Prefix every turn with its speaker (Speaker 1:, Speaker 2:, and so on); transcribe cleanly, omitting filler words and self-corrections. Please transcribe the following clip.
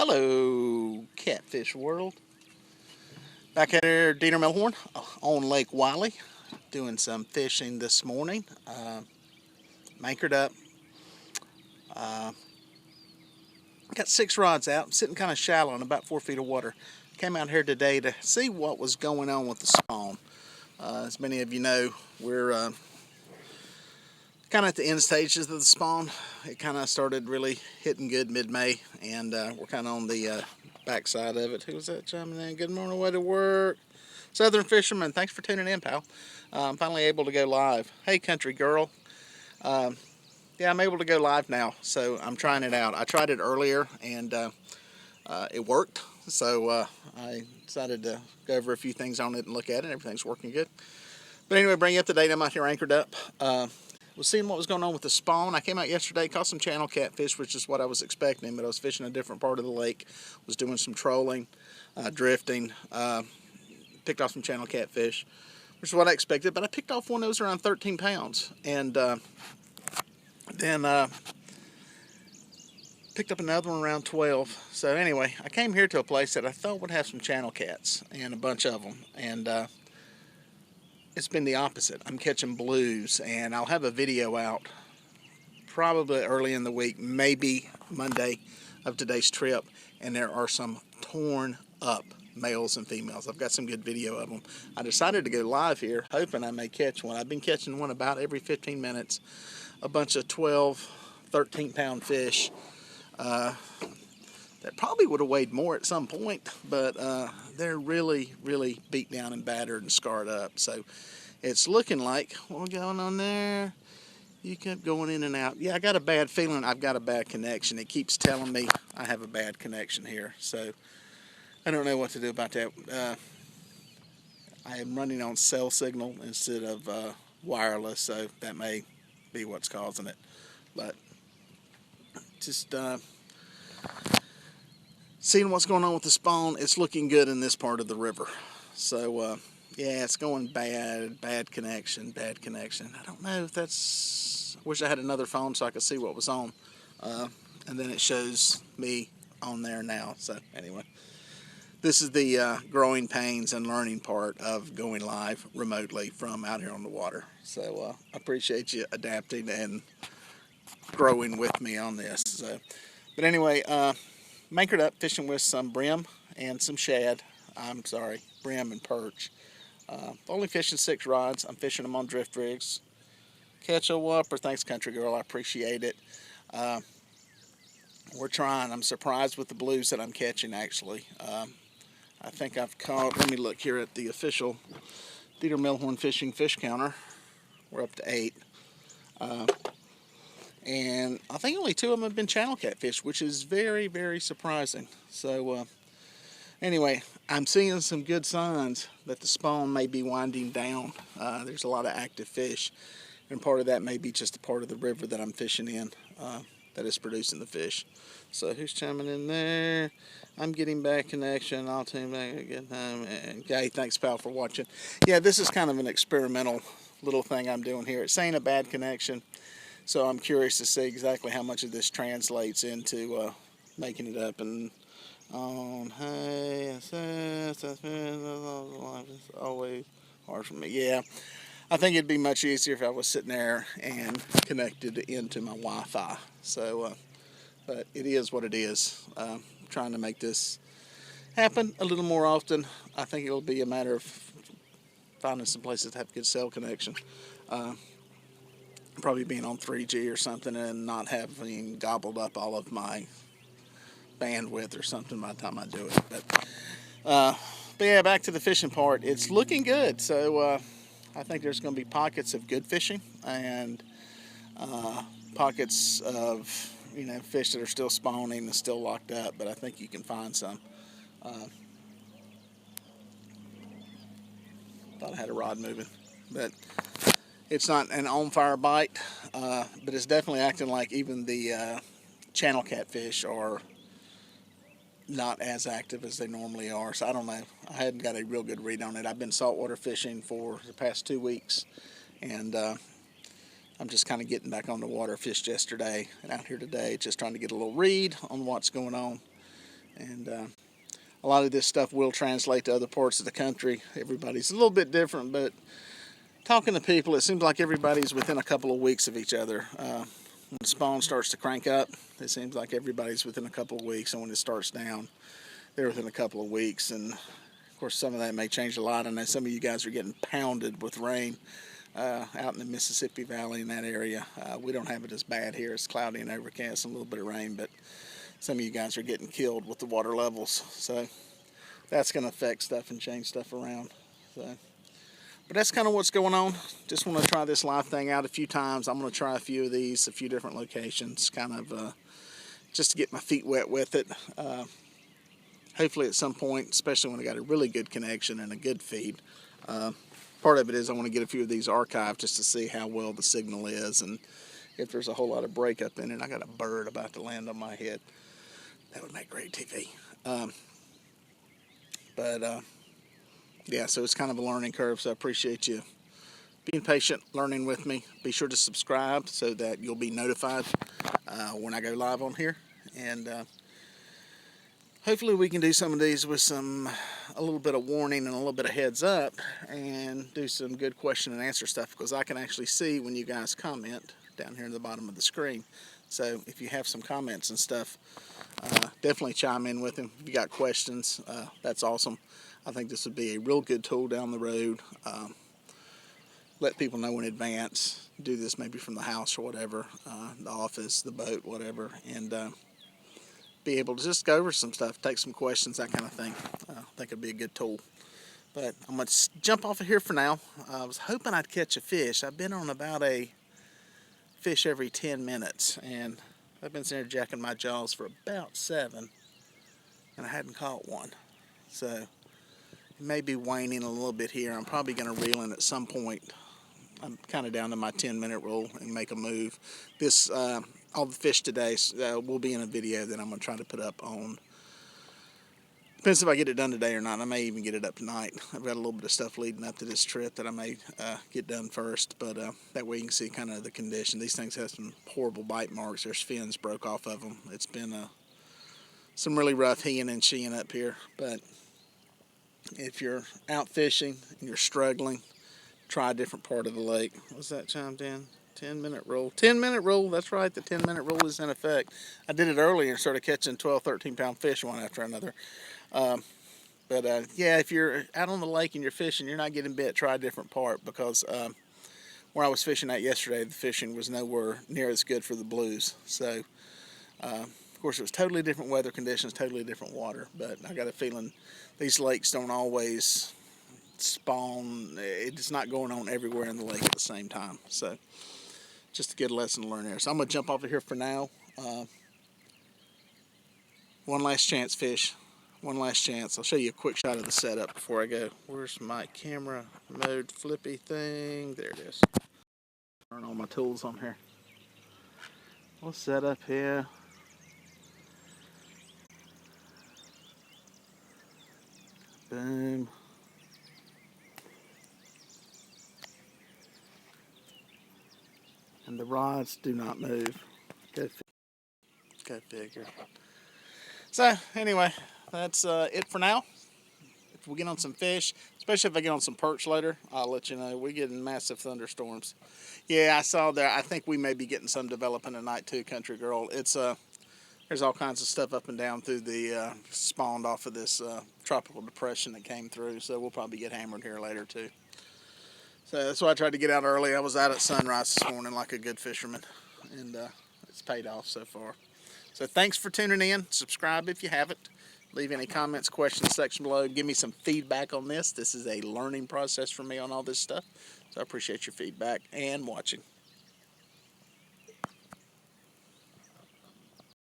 Speaker 1: Hello, Catfish World. Back at here, Diener Melhorn on Lake Wylie, doing some fishing this morning. I'm anchored up. Got 6 rods out. I'm sitting kind of shallow in about 4 feet of water. Came out here today to see what was going on with the spawn. As many of you know, we're kind of at the end stages of the spawn. It kind of started really hitting good mid-May, and we're kind of on the backside of it. Who was that chiming in? Good morning, way to work. Southern Fisherman, thanks for tuning in, pal. I'm finally able to go live. Hey, country girl. Yeah, I'm able to go live now, so I'm trying it out. I tried it earlier, and it worked, so I decided to go over a few things on it and look at it. Everything's working good. But anyway, bring you up to date. I'm out here anchored up. Was seeing what was going on with the spawn. I came out yesterday, caught some channel catfish, which is what I was expecting, but I was fishing a different part of the lake. Was doing some trolling, drifting, picked off some channel catfish, which is what I expected, but I picked off one that was around 13 pounds, and then picked up another one around 12. So anyway, I came here to a place that I thought would have some channel cats, and a bunch of them, and it's been the opposite. I'm catching blues, and I'll have a video out probably early in the week, maybe Monday of today's trip, and there are some torn up males and females. I've got some good video of them. I decided to go live here, hoping I may catch one. I've been catching one about every 15 minutes, a bunch of 12, 13-pound fish. That probably would have weighed more at some point, but they're really, really beat down and battered and scarred up. So it's looking like, what's going on there? You kept going in and out. Yeah, I got a bad feeling. I've got a bad connection. It keeps telling me I have a bad connection here. So I don't know what to do about that. I am running on cell signal instead of wireless, so that may be what's causing it. But just seeing what's going on with the spawn, it's looking good in this part of the river. So yeah, it's going bad connection. I don't know if that's, I wish I had another phone so I could see what was on. And then it shows me on there now. So anyway, this is the growing pains and learning part of going live remotely from out here on the water. So I appreciate you adapting and growing with me on this. So, but anyway, I'm anchored up fishing with some bream and some shad. I'm sorry, bream and perch. Only fishing 6 rods. I'm fishing them on drift rigs. Catch a whopper. Thanks, country girl. I appreciate it. We're trying. I'm surprised with the blues that I'm catching, actually. I think I've caught, let me look here at the official Dieter Melhorn fishing fish counter. We're up to 8. And I think only 2 of them have been channel catfish, which is very, very surprising. So anyway, I'm seeing some good signs that the spawn may be winding down. There's a lot of active fish, and part of that may be just a part of the river that I'm fishing in that is producing the fish. So who's chiming in there? I'm getting bad connection. I'll tune back again. And Gay, thanks, pal, for watching. Yeah, this is kind of an experimental little thing I'm doing here. It's saying a bad connection, so I'm curious to see exactly how much of this translates into making it up. And on hey, it's always hard for me. Yeah, I think it'd be much easier if I was sitting there and connected into my Wi-Fi. So, but it is what it is. Trying to make this happen a little more often. I think it'll be a matter of finding some places that have good cell connection. Probably being on 3G or something and not having gobbled up all of my bandwidth or something by the time I do it. But yeah, back to the fishing part. It's looking good. So I think there's going to be pockets of good fishing and pockets of fish that are still spawning and still locked up. But I think you can find some. Thought I had a rod moving, but it's not an on-fire bite. But it's definitely acting like even the channel catfish are not as active as they normally are. So I don't know. I hadn't got a real good read on it. I've been saltwater fishing for the past 2 weeks, and I'm just kind of getting back on the water. Fished yesterday and out here today, just trying to get a little read on what's going on. And a lot of this stuff will translate to other parts of the country. Everybody's a little bit different, but talking to people, it seems like everybody's within a couple of weeks of each other. When the spawn starts to crank up, it seems like everybody's within a couple of weeks, and when it starts down, they're within a couple of weeks. And of course, some of that may change a lot. I know some of you guys are getting pounded with rain out in the Mississippi Valley in that area. We don't have it as bad here. It's cloudy and overcast and a little bit of rain, but some of you guys are getting killed with the water levels. So that's going to affect stuff and change stuff around. But that's kind of what's going on. Just want to try this live thing out a few times. I'm going to try a few of these, a few different locations, kind of just to get my feet wet with it. Hopefully at some point, especially when I got a really good connection and a good feed. Part of it is I want to get a few of these archived just to see how well the signal is and if there's a whole lot of breakup in it. I got a bird about to land on my head. That would make great TV. Yeah, so it's kind of a learning curve, so I appreciate you being patient, learning with me. Be sure to subscribe so that you'll be notified when I go live on here. And hopefully we can do some of these with a little bit of warning and a little bit of heads up and do some good question and answer stuff, because I can actually see when you guys comment down here in the bottom of the screen. So if you have some comments and stuff, definitely chime in with them. If you got questions, that's awesome. I think this would be a real good tool down the road. Let people know in advance. Do this maybe from the house or whatever, the office, the boat, whatever, and be able to just go over some stuff, take some questions, that kind of thing. I think it'd be a good tool. But I'm going to jump off of here for now. I was hoping I'd catch a fish. I've been on about a fish every 10 minutes, and I've been sitting there jacking my jaws for about 7, and I hadn't caught one. So it may be waning a little bit here. I'm probably going to reel in at some point. I'm kind of down to my 10-minute rule and make a move. This, all the fish today will be in a video that I'm going to try to put up on. Depends if I get it done today or not. I may even get it up tonight. I've got a little bit of stuff leading up to this trip that I may get done first, but that way you can see kind of the condition. These things have some horrible bite marks. There's fins broke off of them. It's been some really rough heeing and sheeing up here, but if you're out fishing and you're struggling, try a different part of the lake. What's that chimed in? 10-minute rule. 10-minute rule, that's right, the 10-minute rule is in effect. I did it earlier and started catching 12, 13-pound fish one after another. Yeah, if you're out on the lake and you're fishing, you're not getting bit, try a different part, because where I was fishing at yesterday, the fishing was nowhere near as good for the blues. So, of course, it was totally different weather conditions, totally different water, but I got a feeling these lakes don't always spawn. It's not going on everywhere in the lake at the same time. So, just a good lesson to learn there. So I'm going to jump off of here for now. One last chance, fish. One last chance. I'll show you a quick shot of the setup before I go. Where's my camera mode flippy thing? There it is. Turn all my tools on here. We'll set up here. Boom. And the rods do not move. Go figure. So anyway, that's it for now. If we get on some fish, especially if I get on some perch later, I'll let you know. We're getting massive thunderstorms. Yeah, I saw there. I think we may be getting some developing tonight too, Country Girl. It's there's all kinds of stuff up and down through the spawned off of this tropical depression that came through. So we'll probably get hammered here later too. So that's why I tried to get out early. I was out at sunrise this morning like a good fisherman, and it's paid off so far. So thanks for tuning in. Subscribe if you haven't. Leave any comments, questions section below. Give me some feedback on this. This is a learning process for me on all this stuff. So I appreciate your feedback and watching.